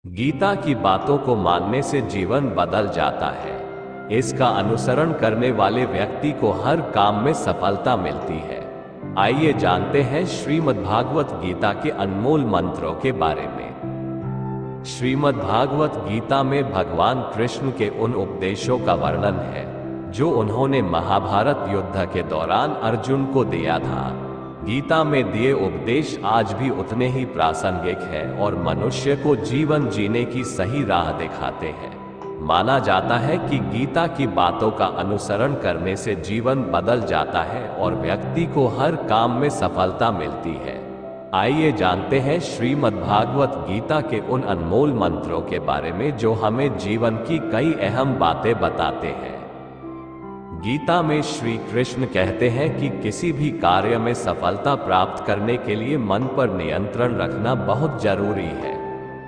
गीता की बातों को मानने से जीवन बदल जाता है। इसका अनुसरण करने वाले व्यक्ति को हर काम में सफलता मिलती है। आइए जानते हैं श्रीमद्भागवत गीता के अनमोल मंत्रों के बारे में। श्रीमद्भागवत गीता में भगवान कृष्ण के उन उपदेशों का वर्णन है जो उन्होंने महाभारत युद्ध के दौरान अर्जुन को दिया था। गीता में दिए उपदेश आज भी उतने ही प्रासंगिक हैं और मनुष्य को जीवन जीने की सही राह दिखाते हैं। माना जाता है कि गीता की बातों का अनुसरण करने से जीवन बदल जाता है और व्यक्ति को हर काम में सफलता मिलती है। आइए जानते हैं श्रीमद्भागवत गीता के उन अनमोल मंत्रों के बारे में जो हमें जीवन की कई अहम बातें बताते हैं। गीता में श्री कृष्ण कहते हैं कि किसी भी कार्य में सफलता प्राप्त करने के लिए मन पर नियंत्रण रखना बहुत जरूरी है।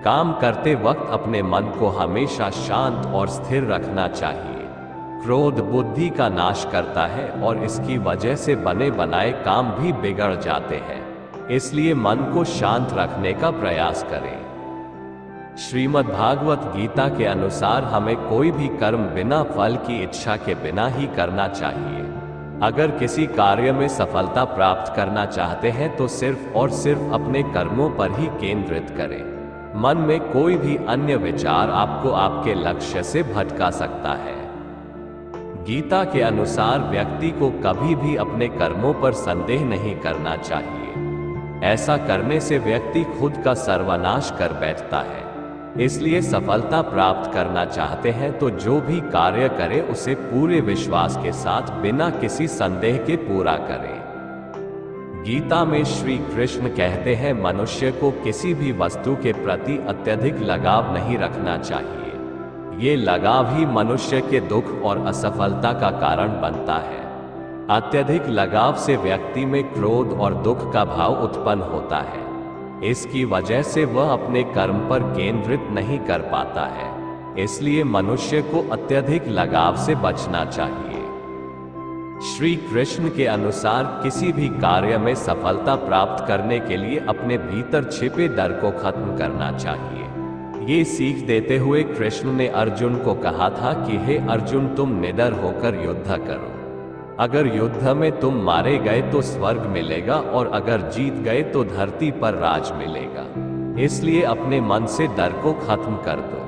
काम करते वक्त अपने मन को हमेशा शांत और स्थिर रखना चाहिए। क्रोध बुद्धि का नाश करता है और इसकी वजह से बने बनाए काम भी बिगड़ जाते हैं। इसलिए मन को शांत रखने का प्रयास करें। श्रीमद्भागवत गीता के अनुसार हमें कोई भी कर्म बिना फल की इच्छा के बिना ही करना चाहिए। अगर किसी कार्य में सफलता प्राप्त करना चाहते हैं तो सिर्फ और सिर्फ अपने कर्मों पर ही केंद्रित करें। मन में कोई भी अन्य विचार आपको आपके लक्ष्य से भटका सकता है। गीता के अनुसार व्यक्ति को कभी भी अपने कर्मों पर संदेह नहीं करना चाहिए। ऐसा करने से व्यक्ति खुद का सर्वनाश कर बैठता है। इसलिए सफलता प्राप्त करना चाहते हैं तो जो भी कार्य करें उसे पूरे विश्वास के साथ बिना किसी संदेह के पूरा करें। गीता में श्री कृष्ण कहते हैं मनुष्य को किसी भी वस्तु के प्रति अत्यधिक लगाव नहीं रखना चाहिए। ये लगाव ही मनुष्य के दुख और असफलता का कारण बनता है। अत्यधिक लगाव से व्यक्ति में क्रोध और दुख का भाव उत्पन्न होता है। इसकी वजह से वह अपने कर्म पर केंद्रित नहीं कर पाता है। इसलिए मनुष्य को अत्यधिक लगाव से बचना चाहिए। श्री कृष्ण के अनुसार किसी भी कार्य में सफलता प्राप्त करने के लिए अपने भीतर छिपे डर को खत्म करना चाहिए। ये सीख देते हुए कृष्ण ने अर्जुन को कहा था कि हे अर्जुन, तुम निडर होकर युद्ध करो। अगर युद्ध में तुम मारे गए तो स्वर्ग मिलेगा और अगर जीत गए तो धरती पर राज मिलेगा। इसलिए अपने मन से डर को खत्म कर दो।